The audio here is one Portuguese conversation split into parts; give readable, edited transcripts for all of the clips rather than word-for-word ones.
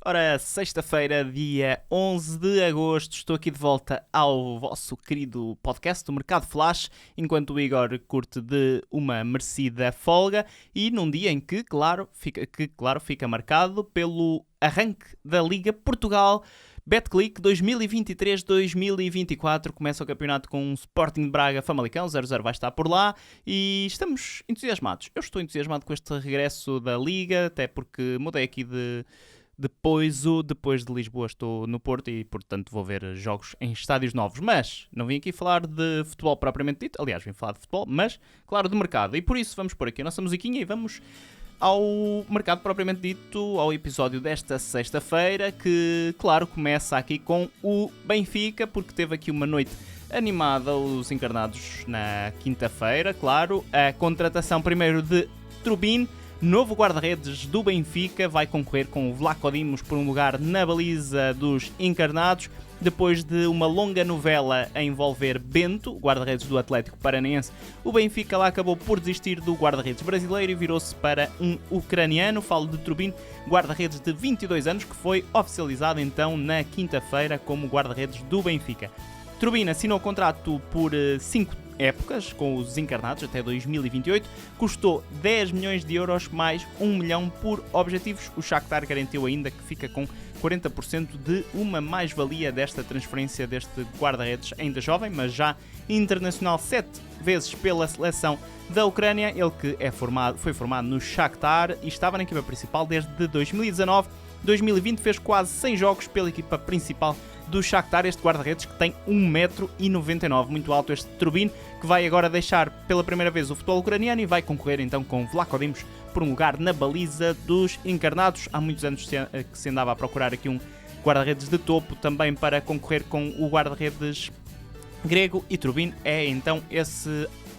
Ora, sexta-feira, dia 11 de agosto, estou aqui de volta ao vosso querido podcast do Mercado Flash, enquanto o Igor curte de uma merecida folga e num dia em que, claro, fica marcado pelo arranque da Liga Portugal. Betclic 2023-2024 começa o campeonato com um Sporting de Braga Famalicão, 0-0 vai estar por lá e estamos entusiasmados. Eu estou entusiasmado com este regresso da Liga, até porque mudei aqui depois de Lisboa estou no Porto e, portanto, vou ver jogos em estádios novos. Mas não vim aqui falar de futebol propriamente dito. Aliás, vim falar de futebol, mas, claro, de mercado. E por isso vamos pôr aqui a nossa musiquinha e vamos ao mercado propriamente dito, ao episódio desta sexta-feira, que, claro, começa aqui com o Benfica, porque teve aqui uma noite animada, os encarnados na quinta-feira, claro. A contratação primeiro de Trubin, novo guarda-redes do Benfica, vai concorrer com o Vlaco Dimos por um lugar na baliza dos encarnados. Depois de uma longa novela a envolver Bento, guarda-redes do Atlético Paranaense, o Benfica lá acabou por desistir do guarda-redes brasileiro e virou-se para um ucraniano. Falo de Trubin, guarda-redes de 22 anos, que foi oficializado então na quinta-feira como guarda-redes do Benfica. Trubin assinou contrato por 5 épocas com os encarnados até 2028, custou 10 milhões de euros mais 1 milhão por objetivos. O Shakhtar garantiu ainda que fica com 40% de uma mais-valia desta transferência deste guarda-redes ainda jovem, mas já internacional 7 vezes pela seleção da Ucrânia. Ele que foi formado no Shakhtar e estava na equipa principal desde 2019. 2020 fez quase 100 jogos pela equipa principal do Shakhtar, este guarda-redes que tem 1,99 m, muito alto este Trubin, que vai agora deixar pela primeira vez o futebol ucraniano e vai concorrer então com Vlaco Dimos por um lugar na baliza dos encarnados. Há muitos anos que se andava a procurar aqui um guarda-redes de topo também para concorrer com o guarda-redes grego e Trubin é então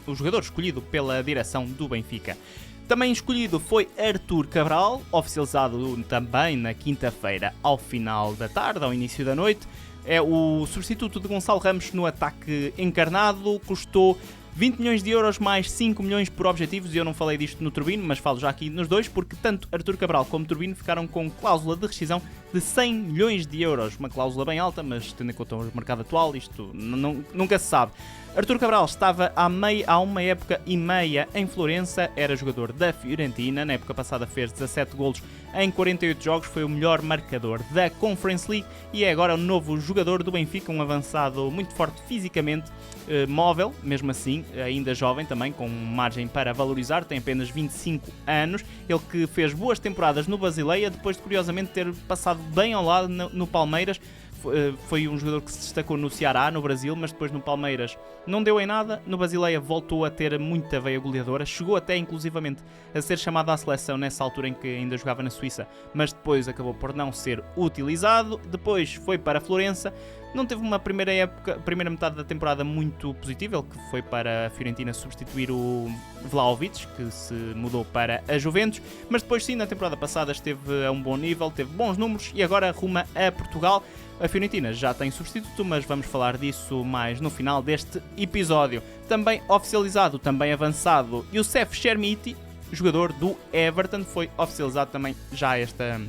o jogador escolhido pela direção do Benfica. Também escolhido foi Artur Cabral, oficializado também na quinta-feira ao final da tarde, ao início da noite. É o substituto de Gonçalo Ramos no ataque encarnado, custou 20 milhões de euros mais 5 milhões por objetivos, e eu não falei disto no Turbino, mas falo já aqui nos dois, porque tanto Artur Cabral como Turbino ficaram com cláusula de rescisão de 100 milhões de euros. Uma cláusula bem alta, mas tendo em conta o mercado atual, isto nunca se sabe. Artur Cabral estava há uma época e meia em Florença, era jogador da Fiorentina, na época passada fez 17 golos em 48 jogos, foi o melhor marcador da Conference League e é agora o novo jogador do Benfica, um avançado muito forte fisicamente, móvel, mesmo assim, ainda jovem também, com margem para valorizar, tem apenas 25 anos, ele que fez boas temporadas no Basileia, depois de curiosamente ter passado bem ao lado no Palmeiras. Foi um jogador que se destacou no Ceará, no Brasil, mas depois no Palmeiras não deu em nada. No Basileia voltou a ter muita veia goleadora, chegou até inclusivamente a ser chamado à seleção nessa altura em que ainda jogava na Suíça, mas depois acabou por não ser utilizado. Depois foi para Florença, não teve uma primeira metade da temporada muito positiva, ele que foi para a Fiorentina substituir o Vlahovic, que se mudou para a Juventus, mas depois sim, na temporada passada esteve a um bom nível, teve bons números e agora arruma a Portugal. A Fiorentina já tem substituto, mas vamos falar disso mais no final deste episódio. Também oficializado, também avançado, Youssef Chermiti, jogador do Everton, foi oficializado também já esta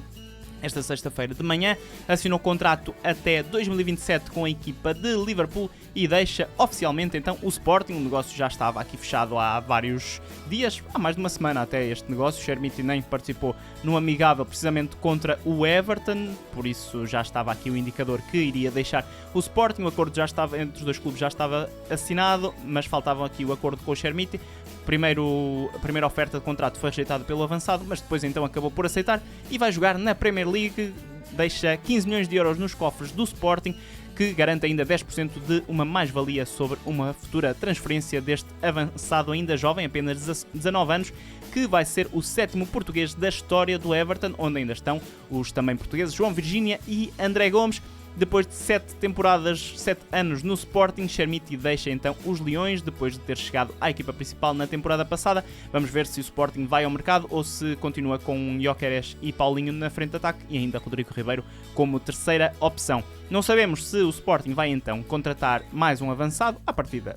sexta-feira de manhã, assinou contrato até 2027 com a equipa de Liverpool e deixa oficialmente então o Sporting. O negócio já estava aqui fechado há vários dias, há mais de uma semana até este negócio. Chermiti nem participou no amigável precisamente contra o Everton, por isso já estava aqui o indicador que iria deixar o Sporting. O acordo já estava entre os dois clubes, já estava assinado, mas faltava aqui o acordo com o Chermiti. A primeira oferta de contrato foi rejeitada pelo avançado, mas depois então acabou por aceitar e vai jogar na Premier League, deixa 15 milhões de euros nos cofres do Sporting, que garante ainda 10% de uma mais-valia sobre uma futura transferência deste avançado ainda jovem, apenas 19 anos, que vai ser o 7º português da história do Everton, onde ainda estão os também portugueses João Virgínia e André Gomes. Depois de 7 temporadas, 7 anos no Sporting, Chermiti deixa então os Leões, depois de ter chegado à equipa principal na temporada passada. Vamos ver se o Sporting vai ao mercado ou se continua com Gyökeres e Paulinho na frente de ataque e ainda Rodrigo Ribeiro como terceira opção. Não sabemos se o Sporting vai então contratar mais um avançado. À partida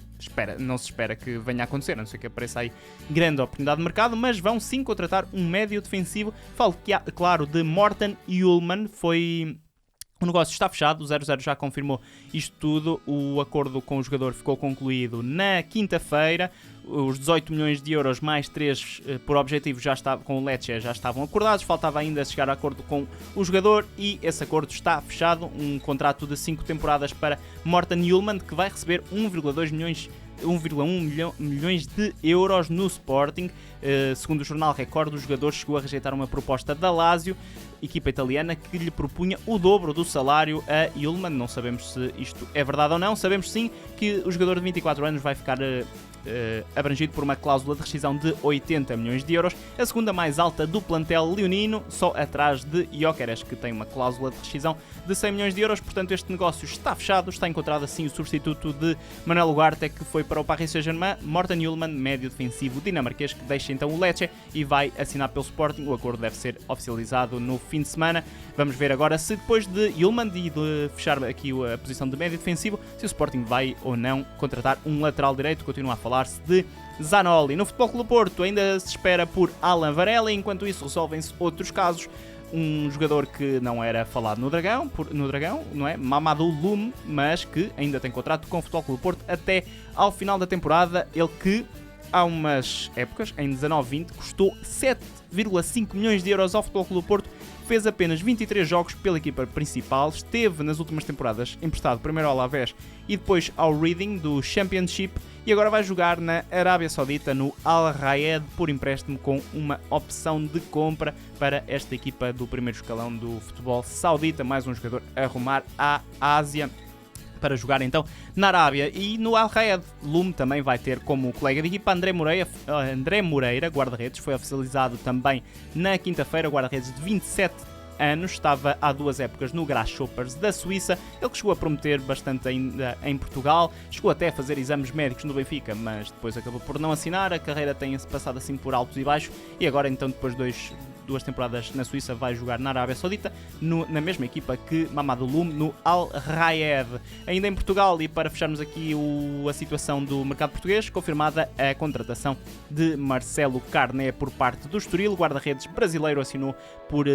não se espera que venha a acontecer, a não ser que apareça aí grande oportunidade de mercado, mas vão sim contratar um médio defensivo. Falo, claro, de Morten Hjulmand. O negócio está fechado, o 0-0 já confirmou isto tudo, o acordo com o jogador ficou concluído na quinta-feira, os 18 milhões de euros mais 3 por objetivo com o Lecce já estavam acordados, faltava ainda chegar a acordo com o jogador e esse acordo está fechado, um contrato de 5 temporadas para Morten Hjulmand, que vai receber 1,1 milhões de euros no Sporting. Segundo o jornal Record, o jogador chegou a rejeitar uma proposta da Lazio, equipa italiana, que lhe propunha o dobro do salário a Hjulmand. Não sabemos se isto é verdade ou não. Sabemos sim que o jogador de 24 anos vai ficar abrangido por uma cláusula de rescisão de 80 milhões de euros, a segunda mais alta do plantel leonino, só atrás de Gyökeres, que tem uma cláusula de rescisão de 100 milhões de euros. Portanto, este negócio está fechado, está encontrado assim o substituto de Manuel Ugarte, que foi para o Paris Saint-Germain. Morten Hjulmand, médio defensivo dinamarquês, que deixa então o Lecce e vai assinar pelo Sporting. O acordo deve ser oficializado no fim de semana. Vamos ver agora se depois de Hjulmand e de fechar aqui a posição de médio defensivo, se o Sporting vai ou não contratar um lateral direito. Continua a falar-se de Zanoli. No Futebol Clube do Porto ainda se espera por Alan Varela, enquanto isso resolvem-se outros casos. Um jogador que não era falado no Dragão, não é? Mamadou Loum, mas que ainda tem contrato com o Futebol Clube do Porto até ao final da temporada. Ele que há umas épocas, em 19-20, custou 7,5 milhões de euros ao Futebol Clube do Porto. Fez apenas 23 jogos pela equipa principal, esteve nas últimas temporadas emprestado primeiro ao Alavés e depois ao Reading do Championship e agora vai jogar na Arábia Saudita no Al Raed por empréstimo com uma opção de compra para esta equipa do primeiro escalão do futebol saudita. Mais um jogador a rumar à Ásia para jogar então na Arábia. E no Al Raed, Loum também vai ter como colega de equipa André Moreira, guarda-redes, foi oficializado também na quinta-feira, guarda-redes de 27 anos, estava há 2 épocas no Grasshoppers da Suíça. Ele que chegou a prometer bastante ainda em Portugal, chegou até a fazer exames médicos no Benfica, mas depois acabou por não assinar. A carreira tem-se passado assim por altos e baixos e agora então depois de 2 temporadas na Suíça vai jogar na Arábia Saudita na mesma equipa que Mamadou Loum no Al Raed. Ainda em Portugal, e para fecharmos aqui a situação do mercado português, confirmada a contratação de Marcelo Carné por parte do Estoril. O guarda-redes brasileiro assinou por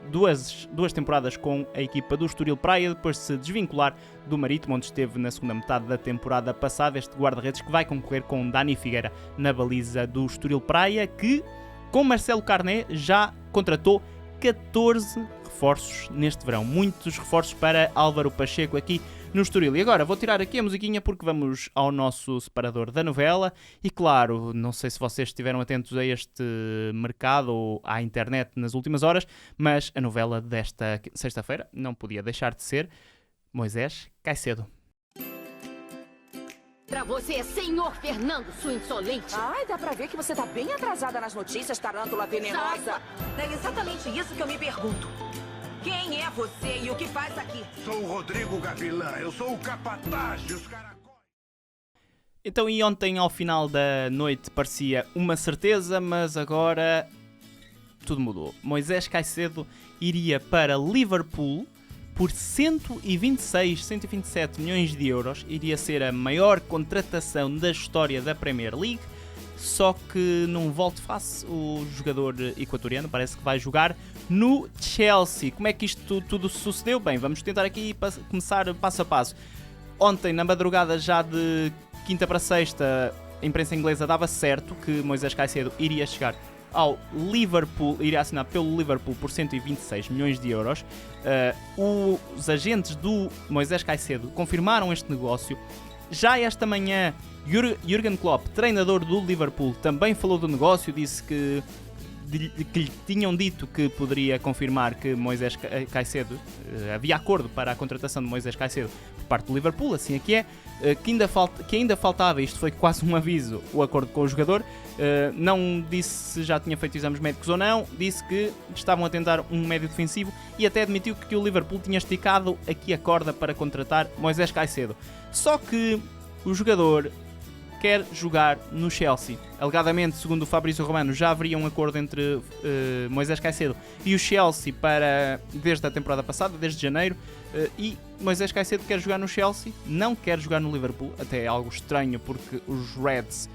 duas temporadas com a equipa do Estoril Praia, depois de se desvincular do Marítimo, onde esteve na segunda metade da temporada passada. Este guarda-redes que vai concorrer com Dani Figueira na baliza do Estoril Praia, que com Marcelo Carné já contratou 14 reforços neste verão. Muitos reforços para Álvaro Pacheco aqui no Estoril. E agora vou tirar aqui a musiquinha porque vamos ao nosso separador da novela. E claro, não sei se vocês estiveram atentos a este mercado ou à internet nas últimas horas, mas a novela desta sexta-feira não podia deixar de ser Moisés Caicedo. Pra você, senhor Fernando, sua insolente. Ai, dá pra ver que você tá bem atrasada nas notícias, tarântula venenosa. É exatamente isso que eu me pergunto. Quem é você e o que faz aqui? Sou o Rodrigo Gavilã, eu sou o capataz dos caracóis. Então, e ontem ao final da noite parecia uma certeza, mas agora tudo mudou. Moisés Caicedo iria para Liverpool por 127 milhões de euros. Iria ser a maior contratação da história da Premier League. Só que num volte-face, o jogador equatoriano parece que vai jogar no Chelsea. Como é que isto tudo sucedeu? Bem, vamos tentar aqui começar passo a passo. Ontem, na madrugada já de quinta para sexta, a imprensa inglesa dava certo que Moisés Caicedo iria chegar ao Liverpool, iria assinar pelo Liverpool por 126 milhões de euros. Os agentes do Moisés Caicedo confirmaram este negócio. Já esta manhã, Jürgen Klopp, treinador do Liverpool, também falou do negócio, disse que que lhe tinham dito que poderia confirmar que Moisés Caicedo, havia acordo para a contratação de Moisés Caicedo por parte do Liverpool, assim é que é, que ainda faltava, isto foi quase um aviso, o acordo com o jogador. Não disse se já tinha feito exames médicos ou não, disse que estavam a tentar um médio defensivo e até admitiu que o Liverpool tinha esticado aqui a corda para contratar Moisés Caicedo. Só que o jogador quer jogar no Chelsea. Alegadamente, segundo o Fabrício Romano, já haveria um acordo entre Moisés Caicedo e o Chelsea desde a temporada passada, desde janeiro, e Moisés Caicedo quer jogar no Chelsea, não quer jogar no Liverpool, até é algo estranho porque os Reds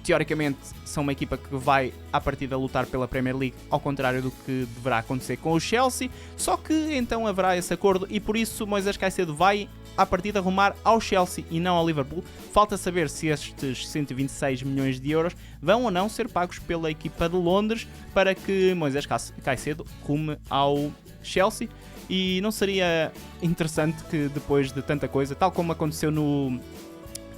teoricamente são uma equipa que vai à partida lutar pela Premier League, ao contrário do que deverá acontecer com o Chelsea, só que então haverá esse acordo e por isso Moisés Caicedo vai à partida rumar ao Chelsea e não ao Liverpool. Falta saber se estes 126 milhões de euros vão ou não ser pagos pela equipa de Londres para que Moisés Caicedo rume ao Chelsea. E não seria interessante que depois de tanta coisa, tal como aconteceu no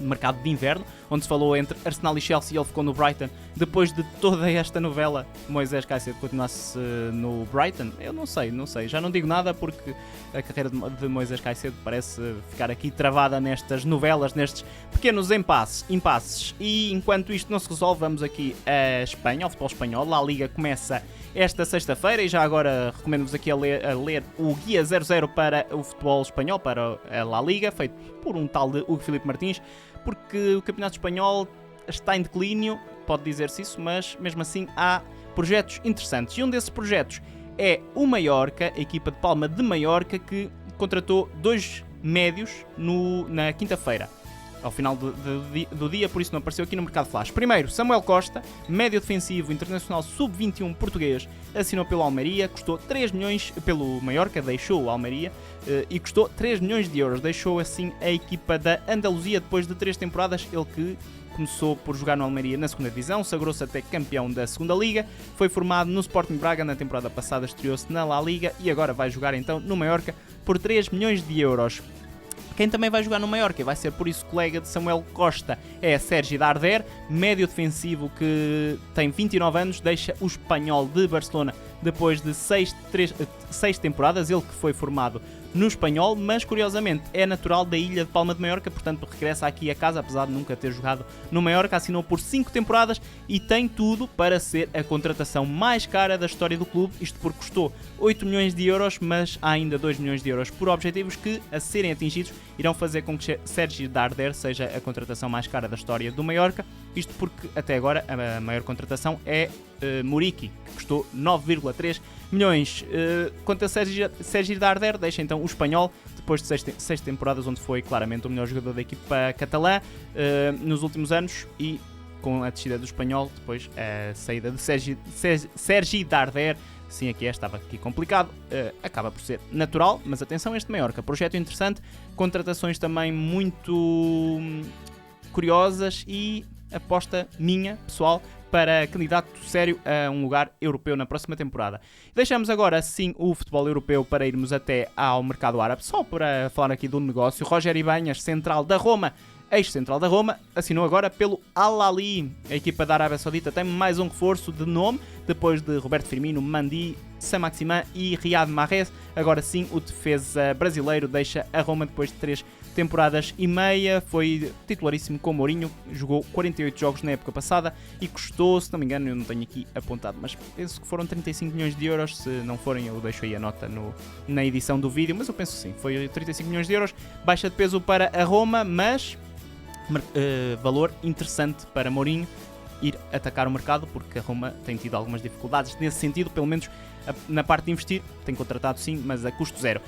mercado de inverno, onde se falou entre Arsenal e Chelsea e ele ficou no Brighton, depois de toda esta novela, Moisés Caicedo continuasse no Brighton? Eu não sei, já não digo nada porque a carreira de Moisés Caicedo parece ficar aqui travada nestas novelas, nestes pequenos impasses. E enquanto isto não se resolve, vamos aqui a Espanha, ao futebol espanhol. A Liga começa esta sexta-feira e já agora recomendo-vos aqui a ler o Guia 00 para o futebol espanhol, para a La Liga, feito por um tal de Hugo Filipe Martins, porque o campeonato espanhol está em declínio, pode dizer-se isso, mas mesmo assim há projetos interessantes. E um desses projetos é o Mallorca, a equipa de Palma de Mallorca, que contratou 2 médios na quinta-feira, ao final do dia, por isso não apareceu aqui no Mercado Flash. Primeiro, Samuel Costa, médio defensivo internacional sub-21 português, assinou pelo Almeria, custou 3 milhões, pelo Mallorca, deixou o Almeria, e custou 3 milhões de euros. Deixou assim a equipa da Andaluzia depois de 3 temporadas, ele que começou por jogar no Almeria na segunda divisão, sagrou-se até campeão da segunda liga, foi formado no Sporting Braga na temporada passada, estreou-se na La Liga e agora vai jogar então no Mallorca por 3 milhões de euros. Quem também vai jogar no Mallorca, vai ser por isso colega de Samuel Costa, é Sergi Darder, médio defensivo que tem 29 anos, deixa o Espanhol de Barcelona depois de 6 temporadas, ele que foi formado no Espanhol, mas curiosamente é natural da ilha de Palma de Mallorca, portanto regressa aqui a casa, apesar de nunca ter jogado no Mallorca, assinou por 5 temporadas e tem tudo para ser a contratação mais cara da história do clube, isto porque custou 8 milhões de euros, mas há ainda 2 milhões de euros por objetivos que, a serem atingidos, irão fazer com que Sergi Darder seja a contratação mais cara da história do Mallorca, isto porque até agora a maior contratação é Muriqui, que custou 9,3 milhões. Quanto a Sergi Darder, deixa então o Espanhol, depois de 6 temporadas onde foi claramente o melhor jogador da equipa catalã nos últimos anos, e com a descida do Espanhol, depois a saída de Sergi Darder, sim, aqui estava aqui complicado, acaba por ser natural, mas atenção a este Mallorca, projeto interessante, contratações também muito curiosas e aposta minha, pessoal, para candidato sério a um lugar europeu na próxima temporada. Deixamos agora sim o futebol europeu para irmos até ao mercado árabe, só para falar aqui do negócio. Roger Ibanhas, central da Roma, ex-central da Roma, assinou agora pelo Al Ahly. A equipa da Arábia Saudita tem mais um reforço de nome, depois de Roberto Firmino, Mandi, Saint-Maximin e Riyad Mahrez. Agora sim, o defesa brasileiro deixa a Roma depois de 3 temporadas e meia, foi titularíssimo com Mourinho, jogou 48 jogos na época passada e custou, se não me engano, eu não tenho aqui apontado, mas penso que foram 35 milhões de euros, se não forem eu deixo aí a nota na edição do vídeo, mas eu penso sim, foi 35 milhões de euros, baixa de peso para a Roma, mas valor interessante para Mourinho ir atacar o mercado, porque a Roma tem tido algumas dificuldades nesse sentido, pelo menos na parte de investir, tem contratado sim, mas a custo zero.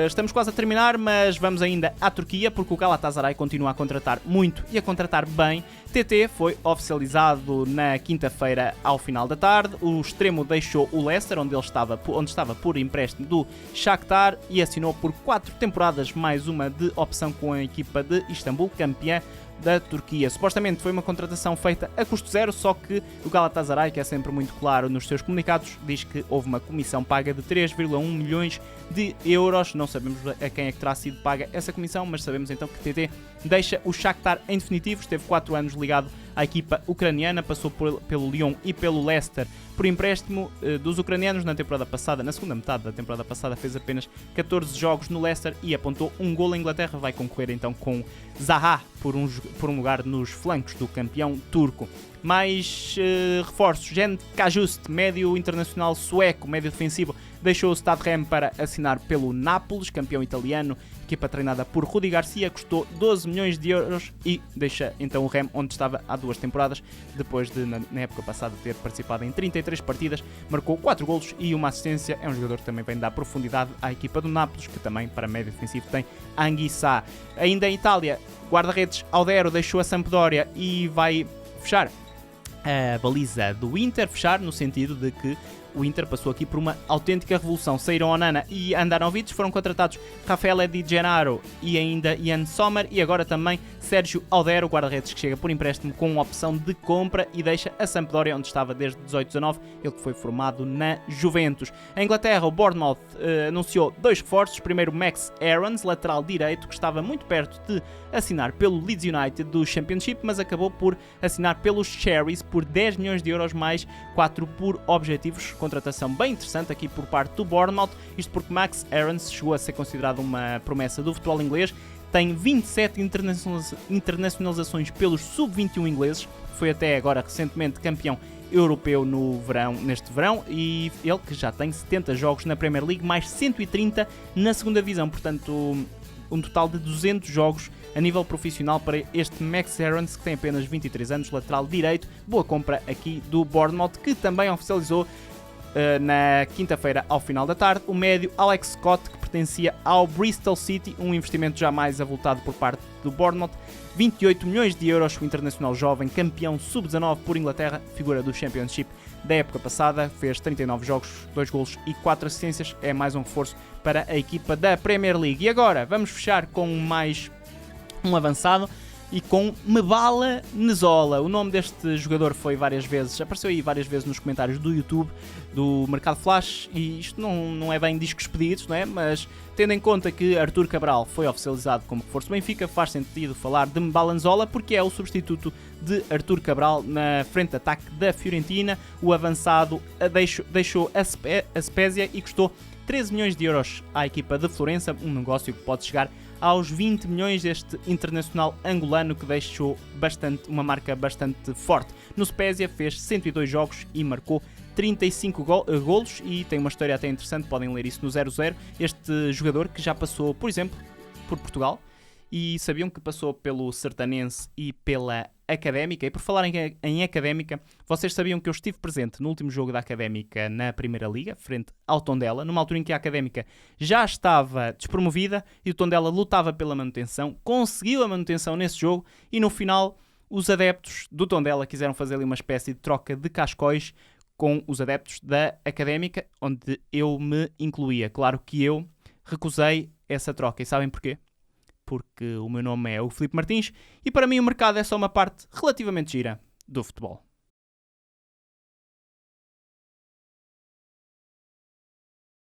Estamos quase a terminar, mas vamos ainda à Turquia, porque o Galatasaray continua a contratar muito e a contratar bem. TT foi oficializado na quinta-feira ao final da tarde, o extremo deixou o Leicester, onde estava por empréstimo do Shakhtar, e assinou por 4 temporadas, mais uma de opção com a equipa de Istambul, campeã da Turquia. Supostamente foi uma contratação feita a custo zero, só que o Galatasaray, que é sempre muito claro nos seus comunicados, diz que houve uma comissão paga de 3,1 milhões de euros. Não sabemos a quem é que terá sido paga essa comissão, mas sabemos então que TT deixa o Shakhtar em definitivo. Esteve 4 anos ligado à equipa ucraniana, passou pelo Lyon e pelo Leicester por empréstimo dos ucranianos na temporada passada. Na segunda metade da temporada passada fez apenas 14 jogos no Leicester e apontou um gol. A Inglaterra vai concorrer então com Zaha por um lugar nos flancos do campeão turco. Mais reforços. Jan Kajust, médio internacional sueco, médio defensivo, deixou o Stade Rennes para assinar pelo Nápoles, campeão italiano, equipa treinada por Rudi Garcia, custou 12 milhões de euros e deixa então o Rennes onde estava há 2 temporadas, depois de na época passada ter participado em 33 partidas, marcou 4 golos e uma assistência. É um jogador que também vem dar profundidade à equipa do Nápoles, que também para médio defensivo tem Anguissa. Ainda em Itália, guarda-redes Audero deixou a Sampdoria e vai fechar a baliza do Inter, fechar no sentido de que o Inter passou aqui por uma autêntica revolução. Saíram Onana e Andanovic, foram contratados Rafael Di Gennaro e ainda Jan Sommer, e agora também Sérgio Audero, guarda-redes que chega por empréstimo com opção de compra e deixa a Sampdoria, onde estava desde 18-19, ele que foi formado na Juventus. Em Inglaterra, o Bournemouth anunciou 2 reforços. Primeiro, Max Aarons, lateral direito, que estava muito perto de assinar pelo Leeds United do Championship, mas acabou por assinar pelos Cherries por 10 milhões de euros mais 4 por objetivos. Contratação bem interessante aqui por parte do Bournemouth, isto porque Max Aarons chegou a ser considerado uma promessa do futebol inglês, tem 27 internacionalizações pelos sub-21 ingleses, foi até agora recentemente campeão europeu neste verão, e ele que já tem 70 jogos na Premier League, mais 130 na segunda divisão, portanto um total de 200 jogos a nível profissional para este Max Aarons, que tem apenas 23 anos, lateral direito. Boa compra aqui do Bournemouth, que também oficializou na quinta-feira ao final da tarde o médio Alex Scott, que pertencia ao Bristol City, um investimento jamais avultado por parte do Bournemouth. 28 milhões de euros, o internacional jovem, campeão sub-19 por Inglaterra, figura do Championship da época passada, fez 39 jogos, 2 golos e 4 assistências, é mais um reforço para a equipa da Premier League. E agora vamos fechar com mais um avançado e com Mebala Nzola. O nome deste jogador apareceu aí várias vezes nos comentários do YouTube do Mercado Flash, e isto não é bem discos pedidos, não é? Mas tendo em conta que Artur Cabral foi oficializado como reforço do Benfica, faz sentido falar de Mebala Nzola, porque é o substituto de Artur Cabral na frente de ataque da Fiorentina. O avançado deixou a Spezia e custou 13 milhões de euros à equipa de Florença, um negócio que pode chegar aos 20 milhões deste internacional angolano, que deixou uma marca bastante forte. No Spezia fez 102 jogos e marcou 35 golos, e tem uma história até interessante, podem ler isso no 00. Este jogador que já passou, por exemplo, por Portugal, e sabiam que passou pelo Sertanense e pela Académica. E por falar em Académica, vocês sabiam que eu estive presente no último jogo da Académica na Primeira Liga, frente ao Tondela, numa altura em que a Académica já estava despromovida e o Tondela lutava pela manutenção, conseguiu a manutenção nesse jogo, e no final os adeptos do Tondela quiseram fazer ali uma espécie de troca de cascóis com os adeptos da Académica, onde eu me incluía. Claro que eu recusei essa troca, e sabem porquê? Porque o meu nome é o Filipe Martins e para mim o mercado é só uma parte relativamente gira do futebol.